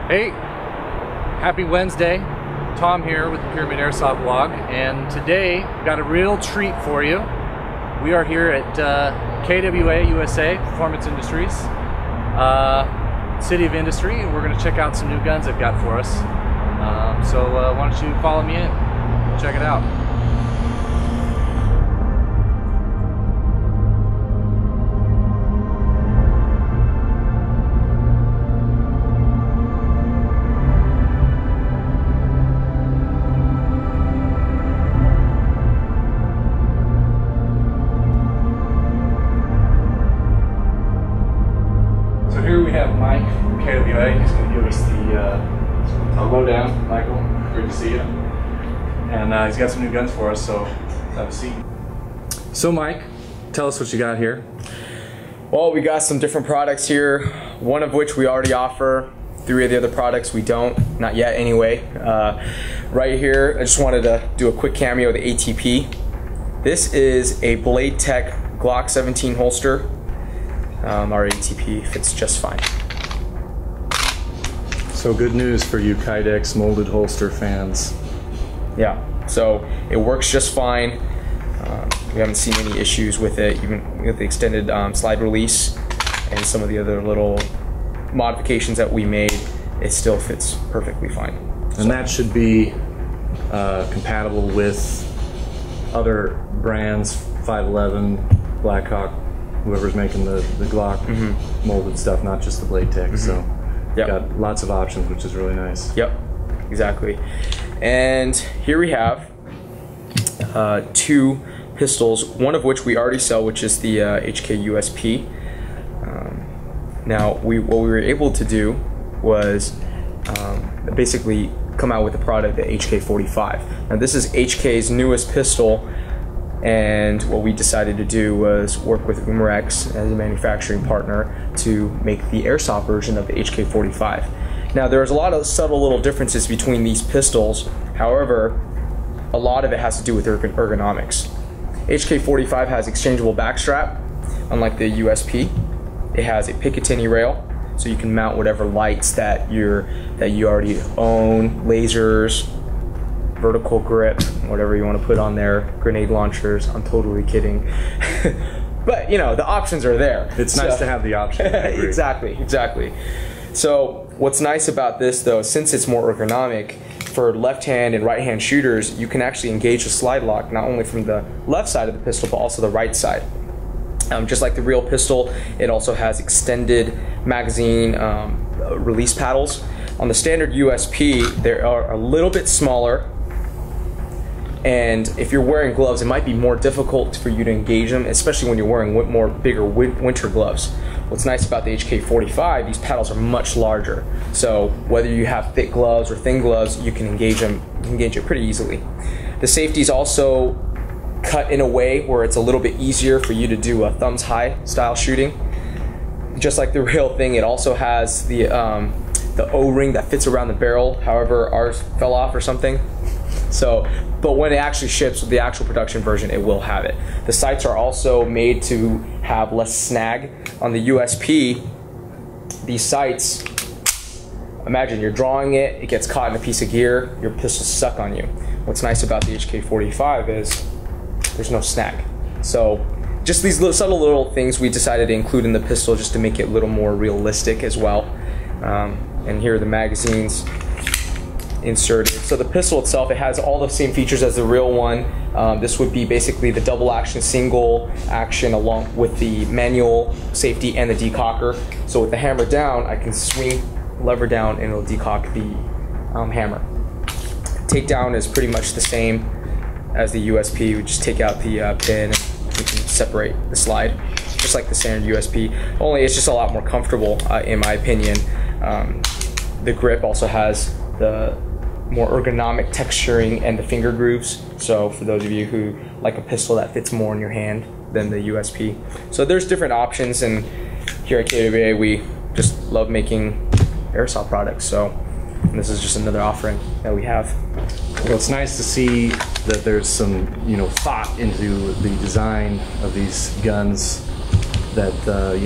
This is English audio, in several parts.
Hey, happy Wednesday. Tom here with the Pyramyd Airsoft blog, and today got a real treat for you. We are here at KWA USA, Performance Industries, City of Industry, and we're going to check out some new guns they've got for us. So why don't you follow me in, check it out. So here we have Mike from KWA. He's going to give us the lowdown. Michael, great to see you. And he's got some new guns for us, so have a seat. So Mike, tell us what you got here. Well, we got some different products here, one of which we already offer. 3 of the other products we don't, not yet anyway. Right here, I just wanted to do a quick cameo of the ATP. This is a Blade Tech Glock 17 holster. Our ATP fits just fine. So good news for you Kydex molded holster fans. Yeah, so it works just fine. We haven't seen any issues with it, even with the extended slide release and some of the other little modifications that we made. It still fits perfectly fine. And that should be compatible with other brands, 511, Blackhawk, whoever's making the Glock molded stuff, not just the Blade Tech. So yep. Got lots of options, which is really nice. Yep, exactly. And here we have 2 pistols, one of which we already sell, which is the HK USP. Now, what we were able to do was basically come out with the product, the HK45. Now, this is HK's newest pistol, and what we decided to do was work with Umarex as a manufacturing partner to make the airsoft version of the HK45. Now, there's a lot of subtle little differences between these pistols. However, a lot of it has to do with ergonomics. HK45 has exchangeable backstrap, unlike the USP. It has a Picatinny rail, so you can mount whatever lights that you already own, lasers, vertical grip, whatever you want to put on there, grenade launchers. I'm totally kidding. But you know, the options are there. It's nice to have the option. Exactly. So what's nice about this though, since it's more ergonomic, for left hand and right hand shooters, you can actually engage the slide lock not only from the left side of the pistol, but also the right side. Just like the real pistol, it also has extended magazine release paddles. On the standard USP, they are a little bit smaller, and if you're wearing gloves, it might be more difficult for you to engage them, especially when you're wearing bigger winter gloves. What's nice about the HK45, these paddles are much larger, so whether you have thick gloves or thin gloves, you can engage them. You can engage it pretty easily. The safety is also cut in a way where it's a little bit easier for you to do a thumbs high style shooting. Just like the real thing, it also has the O-ring that fits around the barrel. However, ours fell off or something. So, but when it actually ships with the actual production version, it will have it. The sights are also made to have less snag. On the USP, these sights, imagine you're drawing it, it gets caught in a piece of gear, your pistol's stuck on you. What's nice about the HK45 is there's no snag. So just these subtle little things we decided to include in the pistol just to make it a little more realistic as well. And here are the magazines inserted. So the pistol itself, it has all the same features as the real one. This would be basically the double action, single action, along with the manual safety and the decocker. So with the hammer down, I can swing lever down and it'll decock the hammer. Takedown is pretty much the same as the USP. We just take out the pin and we can separate the slide, just like the standard USP. Only it's just a lot more comfortable, in my opinion. The grip also has the more ergonomic texturing and the finger grooves. So for those of you who like a pistol that fits more in your hand than the USP. So there's different options, and here at KWA we just love making airsoft products. So this is just another offering that we have. Well, it's nice to see that there's some, thought into the design of these guns. That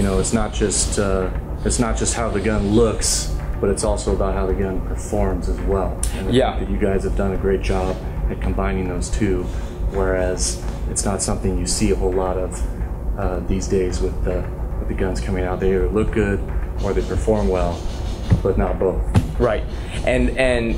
it's not just how the gun looks, but it's also about how the gun performs as well. And I Yeah. think that you guys have done a great job at combining those two, whereas it's not something you see a whole lot of these days with the guns coming out. They either look good or they perform well, but not both. Right. And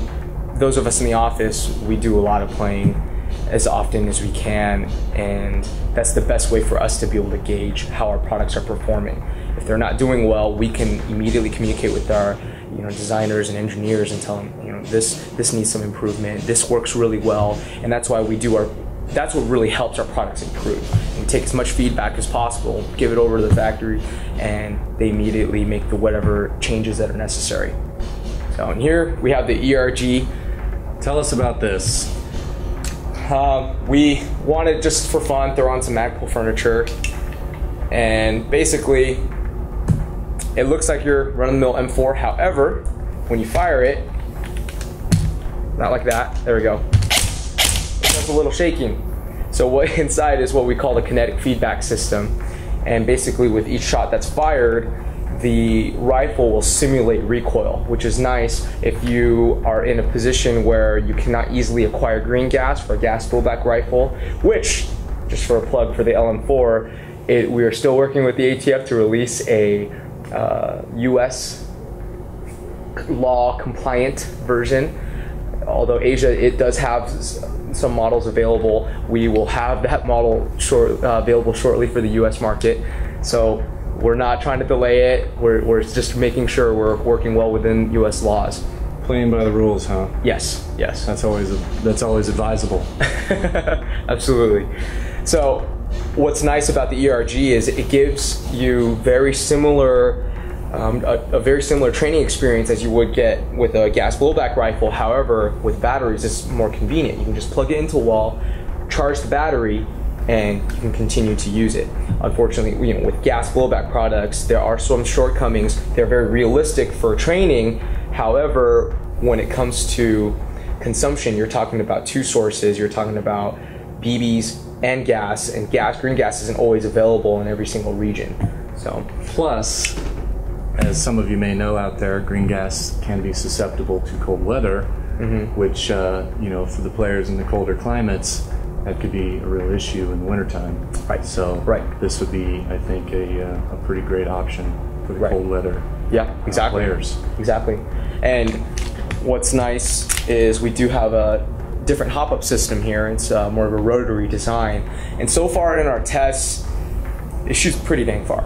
those of us in the office, we do a lot of playing as often as we can, and that's the best way for us to be able to gauge how our products are performing. If they're not doing well, we can immediately communicate with our designers and engineers and tell them, this needs some improvement, this works really well, and that's why we do that's what really helps our products improve. We take as much feedback as possible, give it over to the factory, and they immediately make the whatever changes that are necessary. So in here we have the ERG. Tell us about this. We wanted, just for fun, throw on some Magpul furniture, and basically it looks like your run-of-the-mill M4. However, when you fire it, not like that, there we go, it does a little shaking. So what inside is what we call the kinetic feedback system, and basically with each shot that's fired, the rifle will simulate recoil, which is nice if you are in a position where you cannot easily acquire green gas for a gas blowback rifle, which, just for a plug for the LM4, we are still working with the ATF to release a US law compliant version. Although Asia, it does have some models available. We will have that model available shortly for the US market. So we're not trying to delay it. We're just making sure we're working well within US laws. Playing by the rules, huh? Yes, yes. That's always advisable. Absolutely. So what's nice about the ERG is it gives you very similar a very similar training experience as you would get with a gas blowback rifle. However, with batteries, it's more convenient. You can just plug it into a wall, charge the battery, and you can continue to use it. Unfortunately, with gas blowback products, there are some shortcomings. They're very realistic for training. However, when it comes to consumption, you're talking about two sources. You're talking about BBs and green gas isn't always available in every single region. So, plus, as some of you may know out there, green gas can be susceptible to cold weather, which, for the players in the colder climates, that could be a real issue in the wintertime. Right. So this would be, I think, a pretty great option for the cold weather players. Exactly. And what's nice is we do have a different hop-up system here. It's more of a rotary design. And so far in our tests, it shoots pretty dang far.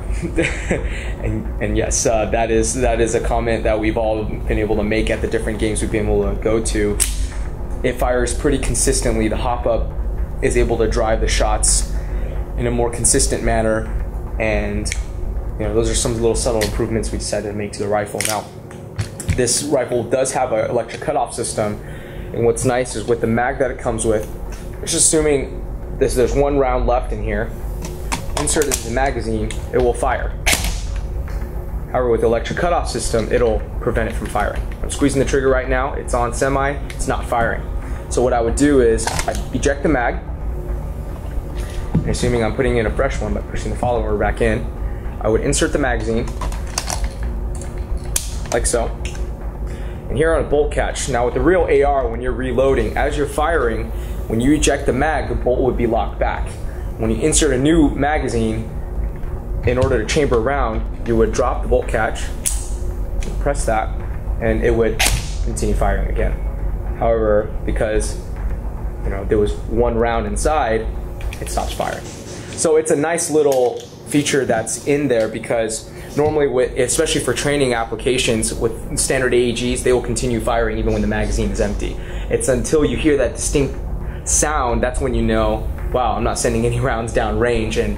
and yes, that is a comment that we've all been able to make at the different games we've been able to go to. It fires pretty consistently. The hop-up is able to drive the shots in a more consistent manner, and those are some little subtle improvements we decided to make to the rifle. Now, this rifle does have an electric cutoff system, and what's nice is with the mag that it comes with, just assuming there's one round left in here, inserted in the magazine, it will fire. However, with the electric cutoff system, it'll prevent it from firing. I'm squeezing the trigger right now, it's on semi, it's not firing. So what I would do is I'd eject the mag, and assuming I'm putting in a fresh one by pushing the follower back in, I would insert the magazine, like so. And here on a bolt catch, now with the real AR, when you're reloading, as you're firing, when you eject the mag, the bolt would be locked back. When you insert a new magazine, in order to chamber a round, you would drop the bolt catch, press that, and it would continue firing again. However, because there was one round inside, it stops firing. So it's a nice little feature that's in there, because normally, especially for training applications with standard AEGs, they will continue firing even when the magazine is empty. It's until you hear that distinct sound, that's when you know, wow, I'm not sending any rounds down range, and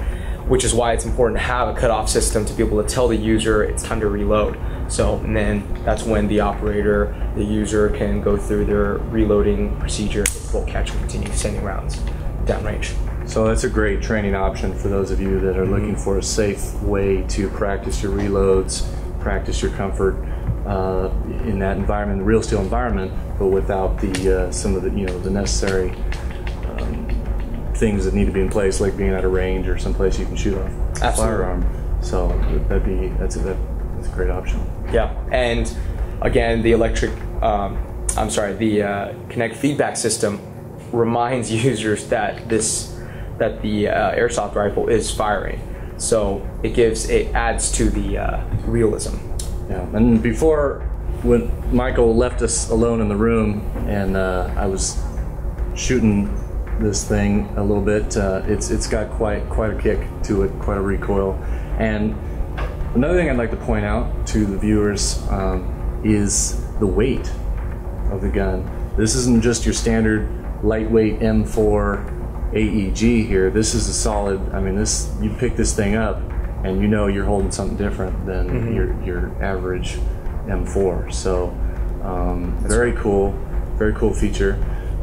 which is why it's important to have a cutoff system to be able to tell the user it's time to reload. So, and then that's when the operator, the user, can go through their reloading procedure. The bolt catch will continue sending rounds downrange. So that's a great training option for those of you that are looking for a safe way to practice your reloads, practice your comfort in that environment, the real steel environment, but without the some of the the necessary things that need to be in place, like being at a range or someplace you can shoot off a firearm. So that's a great option. Yeah, and again, the kinetic feedback system reminds users that the airsoft rifle is firing. So it adds to the realism. Yeah, and before, when Michael left us alone in the room and I was shooting this thing a little bit, it's got quite a kick to it, quite a recoil. And another thing I'd like to point out to the viewers is the weight of the gun. This isn't just your standard lightweight M4 AEG here. This is a solid, I mean, you pick this thing up and you know you're holding something different than your average M4. So very cool feature.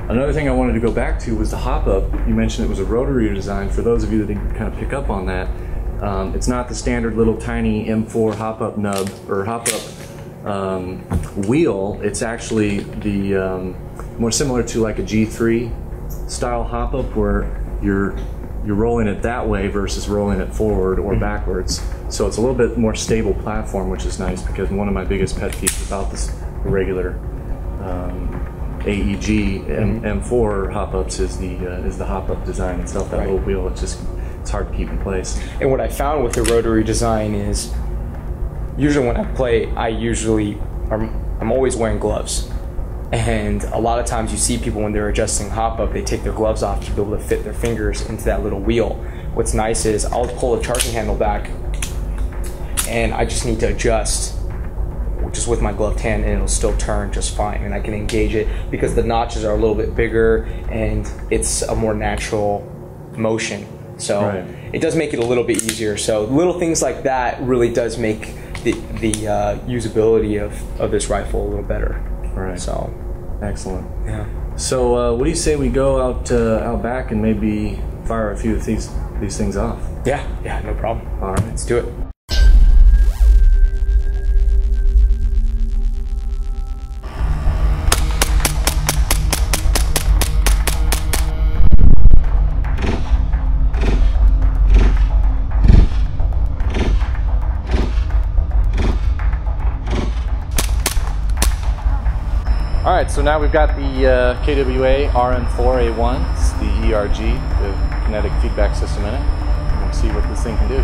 Another thing I wanted to go back to was the hop-up. You mentioned it was a rotary design. For those of you that didn't kind of pick up on that, it's not the standard little tiny M4 hop-up nub or hop-up wheel. It's actually the more similar to like a G3 style hop-up, where you're rolling it that way versus rolling it forward or backwards. So it's a little bit more stable platform, which is nice, because one of my biggest pet peeves about this regular AEG M4 hop-ups is the hop-up design itself. That little wheel, it's hard to keep in place. And what I found with the rotary design is, usually when I play, I'm always wearing gloves. And a lot of times you see people when they're adjusting hop-up, they take their gloves off to be able to fit their fingers into that little wheel. What's nice is I'll pull the charging handle back and I just need to adjust just with my gloved hand and it'll still turn just fine, and I can engage it because the notches are a little bit bigger and it's a more natural motion. So it does make it a little bit easier. So little things like that really does make the usability of this rifle a little better. Right. So, excellent. Yeah. So, what do you say we go out back and maybe fire a few of these things off? Yeah. No problem. All right, let's do it. Alright, so now we've got the KWA RM4A1, it's the ERG, the kinetic feedback system in it. We'll see what this thing can do.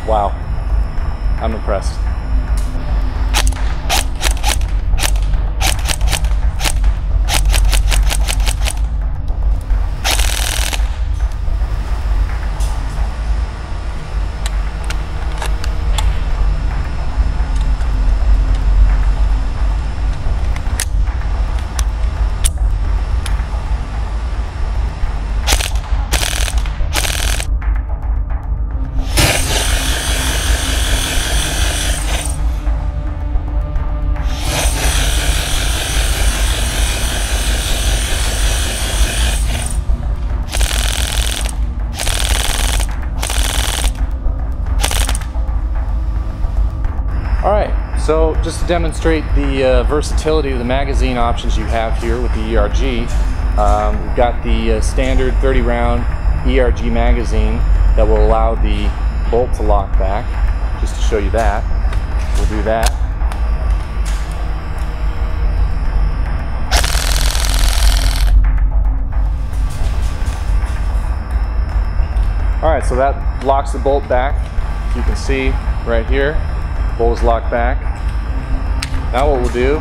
Wow, I'm impressed. Alright, so just to demonstrate the versatility of the magazine options you have here with the ERG, we've got the standard 30 round ERG magazine that will allow the bolt to lock back. Just to show you that, we'll do that. Alright, so that locks the bolt back. You can see right here, the bolt is locked back. Now what we'll do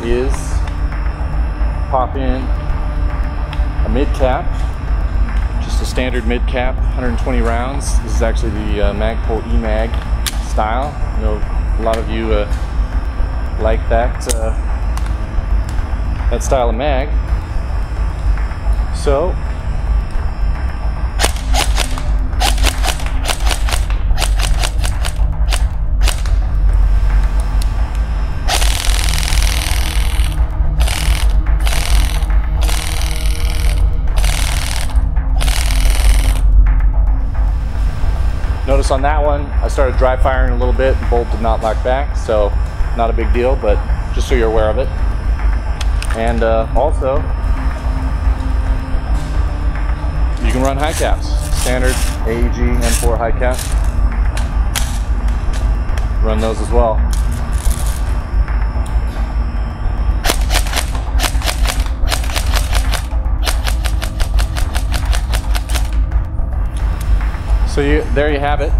is pop in a mid cap, just a standard mid cap, 120 rounds. This is actually the Magpul EMAG style. I know a lot of you like that style of mag. So notice on that one, I started dry firing a little bit, the bolt did not lock back, so not a big deal, but just so you're aware of it. And also, you can run high caps, standard AEG M4 high cap. Run those as well. So there you have it.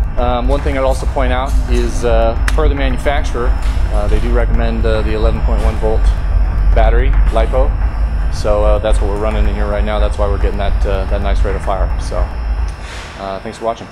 One thing I'd also point out is per the manufacturer, they do recommend the 11.1 volt battery LiPo. So that's what we're running in here right now. That's why we're getting that nice rate of fire. So thanks for watching.